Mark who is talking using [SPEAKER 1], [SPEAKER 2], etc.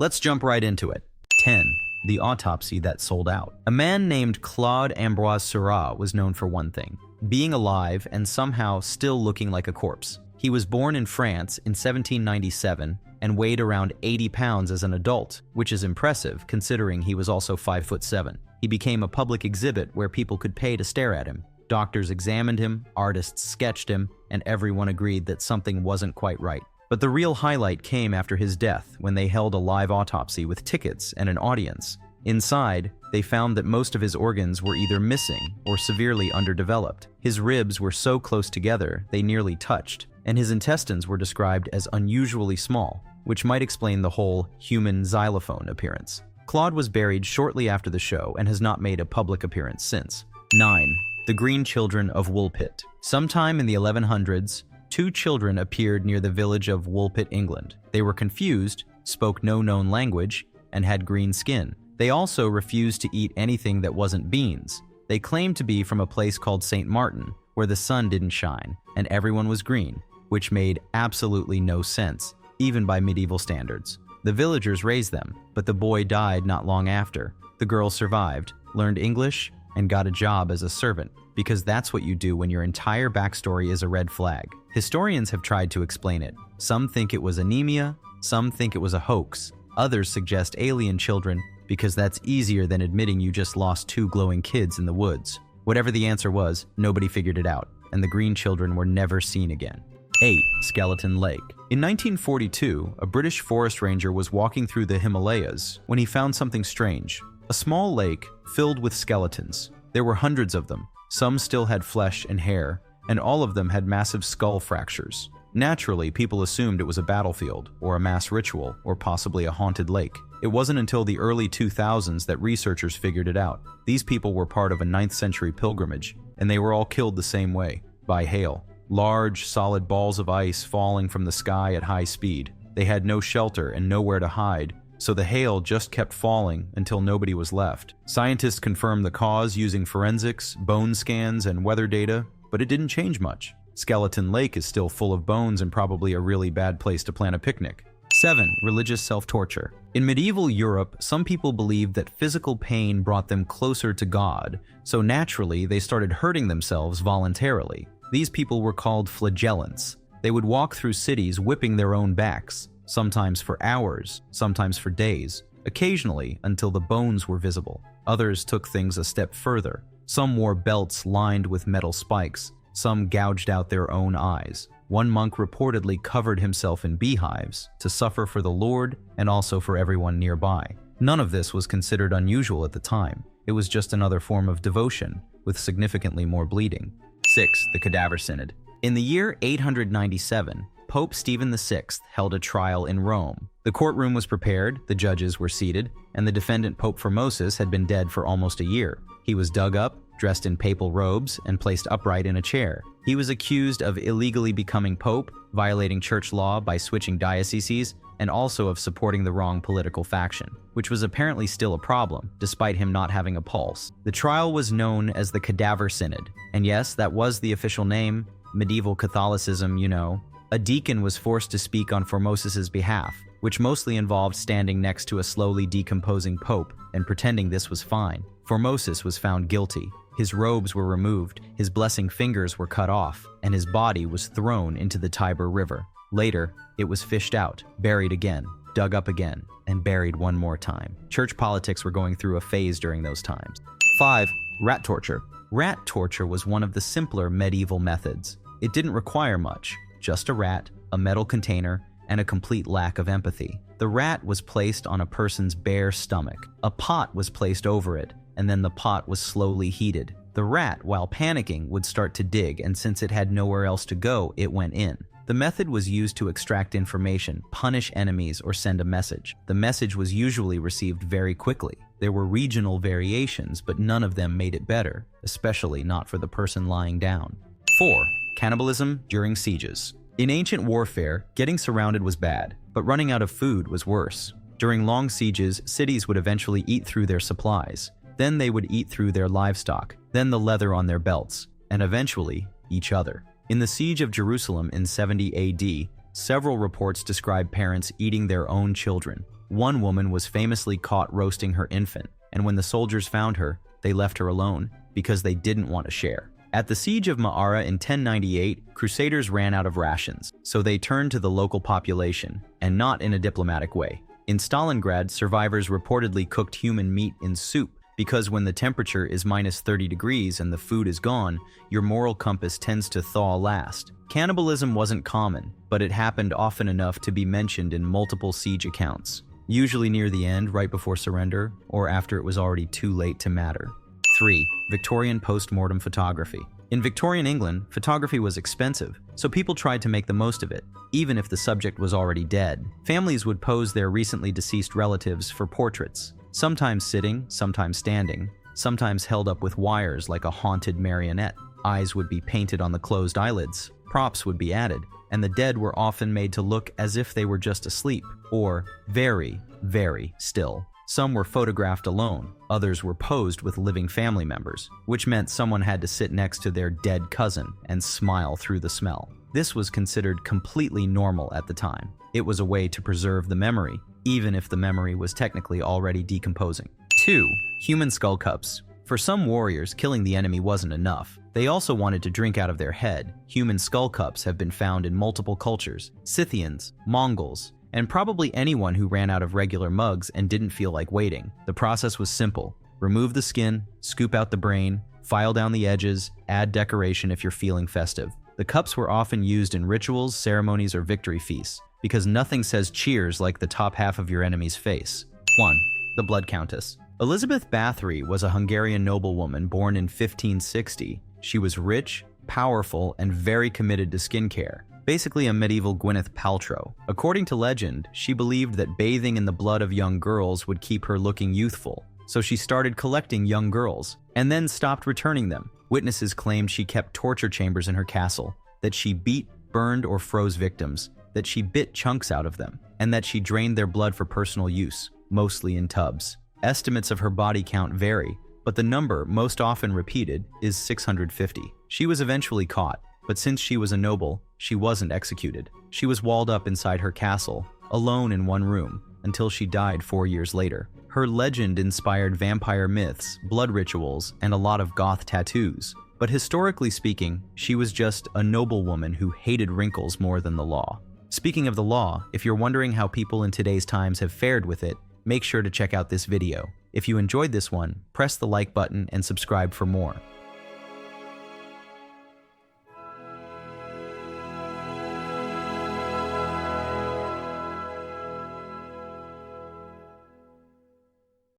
[SPEAKER 1] Let's jump right into it. 10. The autopsy that sold out. A man named Claude Ambroise Seurat was known for one thing: being alive and somehow still looking like a corpse. He was born in France in 1797 and weighed around 80 pounds as an adult, which is impressive considering he was also 5'7". He became a public exhibit where people could pay to stare at him. Doctors examined him, artists sketched him, and everyone agreed that something wasn't quite right. But the real highlight came after his death, when they held a live autopsy with tickets and an audience. Inside, they found that most of his organs were either missing or severely underdeveloped. His ribs were so close together they nearly touched, and his intestines were described as unusually small, which might explain the whole human xylophone appearance. Claude was buried shortly after the show and has not made a public appearance since. 9. The Green Children of Woolpit. Sometime in the 1100s, 2 children appeared near the village of Woolpit, England. They were confused, spoke no known language, and had green skin. They also refused to eat anything that wasn't beans. They claimed to be from a place called St. Martin, where the sun didn't shine, and everyone was green, which made absolutely no sense, even by medieval standards. The villagers raised them, but the boy died not long after. The girl survived, learned English, and got a job as a servant, because that's what you do when your entire backstory is a red flag. Historians have tried to explain it. Some think it was anemia, some think it was a hoax. Others suggest alien children, because that's easier than admitting you just lost 2 glowing kids in the woods. Whatever the answer was, nobody figured it out, and the green children were never seen again. 8. Skeleton Lake. In 1942, a British forest ranger was walking through the Himalayas when he found something strange. A small lake filled with skeletons. There were hundreds of them. Some still had flesh and hair, and all of them had massive skull fractures. Naturally, people assumed it was a battlefield, or a mass ritual, or possibly a haunted lake. It wasn't until the early 2000s that researchers figured it out. These people were part of a 9th century pilgrimage, and they were all killed the same way, by hail. Large, solid balls of ice falling from the sky at high speed. They had no shelter and nowhere to hide, so the hail just kept falling until nobody was left. Scientists confirmed the cause using forensics, bone scans, and weather data, but it didn't change much. Skeleton Lake is still full of bones and probably a really bad place to plan a picnic. 7. Religious self-torture. In medieval Europe, some people believed that physical pain brought them closer to God, so naturally they started hurting themselves voluntarily. These people were called flagellants. They would walk through cities whipping their own backs, sometimes for hours, sometimes for days, occasionally until the bones were visible. Others took things a step further. Some wore belts lined with metal spikes. Some gouged out their own eyes. One monk reportedly covered himself in beehives to suffer for the Lord and also for everyone nearby. None of this was considered unusual at the time. It was just another form of devotion, with significantly more bleeding. 6. The Cadaver Synod. In the year 897, Pope Stephen VI held a trial in Rome. The courtroom was prepared, the judges were seated, and the defendant Pope Formosus had been dead for almost a year. He was dug up, dressed in papal robes, and placed upright in a chair. He was accused of illegally becoming pope, violating church law by switching dioceses, and also of supporting the wrong political faction, which was apparently still a problem, despite him not having a pulse. The trial was known as the Cadaver Synod, and yes, that was the official name. Medieval Catholicism, you know. A deacon was forced to speak on Formosus's behalf, which mostly involved standing next to a slowly decomposing pope and pretending this was fine. Formosus was found guilty. His robes were removed, his blessing fingers were cut off, and his body was thrown into the Tiber River. Later, it was fished out, buried again, dug up again, and buried one more time. Church politics were going through a phase during those times. 5. Rat torture. Rat torture was one of the simpler medieval methods. It didn't require much, just a rat, a metal container, and a complete lack of empathy. The rat was placed on a person's bare stomach. A pot was placed over it, and then the pot was slowly heated. The rat, while panicking, would start to dig, and since it had nowhere else to go, it went in. The method was used to extract information, punish enemies, or send a message. The message was usually received very quickly. There were regional variations, but none of them made it better, especially not for the person lying down. 4. Cannibalism during sieges. In ancient warfare, getting surrounded was bad, but running out of food was worse. During long sieges, cities would eventually eat through their supplies. Then they would eat through their livestock, then the leather on their belts, and eventually, each other. In the siege of Jerusalem in 70 AD, several reports describe parents eating their own children. One woman was famously caught roasting her infant, and when the soldiers found her, they left her alone because they didn't want to share. At the siege of Ma'ara in 1098, crusaders ran out of rations, so they turned to the local population, and not in a diplomatic way. In Stalingrad, survivors reportedly cooked human meat in soup because when the temperature is minus 30 degrees and the food is gone, your moral compass tends to thaw last. Cannibalism wasn't common, but it happened often enough to be mentioned in multiple siege accounts, usually near the end, right before surrender, or after it was already too late to matter. 3. Victorian post-mortem photography. In Victorian England, photography was expensive, so people tried to make the most of it, even if the subject was already dead. Families would pose their recently deceased relatives for portraits, sometimes sitting, sometimes standing, sometimes held up with wires like a haunted marionette. Eyes would be painted on the closed eyelids, props would be added, and the dead were often made to look as if they were just asleep, or very, very still. Some were photographed alone, others were posed with living family members, which meant someone had to sit next to their dead cousin and smile through the smell. This was considered completely normal at the time. It was a way to preserve the memory, even if the memory was technically already decomposing. 2. Human skull cups. For some warriors, killing the enemy wasn't enough. They also wanted to drink out of their head. Human skull cups have been found in multiple cultures: Scythians, Mongols, and probably anyone who ran out of regular mugs and didn't feel like waiting. The process was simple. Remove the skin, scoop out the brain, file down the edges, add decoration if you're feeling festive. The cups were often used in rituals, ceremonies, or victory feasts, because nothing says cheers like the top half of your enemy's face. 1. The Blood Countess. Elizabeth Bathory was a Hungarian noblewoman born in 1560. She was rich, powerful, and very committed to skincare. Basically a medieval Gwyneth Paltrow. According to legend, she believed that bathing in the blood of young girls would keep her looking youthful, so she started collecting young girls, and then stopped returning them. Witnesses claimed she kept torture chambers in her castle, that she beat, burned, or froze victims, that she bit chunks out of them, and that she drained their blood for personal use, mostly in tubs. Estimates of her body count vary, but the number, most often repeated, is 650. She was eventually caught, but since she was a noble, she wasn't executed. She was walled up inside her castle, alone in one room, until she died 4 years later. Her legend inspired vampire myths, blood rituals, and a lot of goth tattoos. But historically speaking, she was just a noblewoman who hated wrinkles more than the law. Speaking of the law, if you're wondering how people in today's times have fared with it, make sure to check out this video. If you enjoyed this one, press the like button and subscribe for more.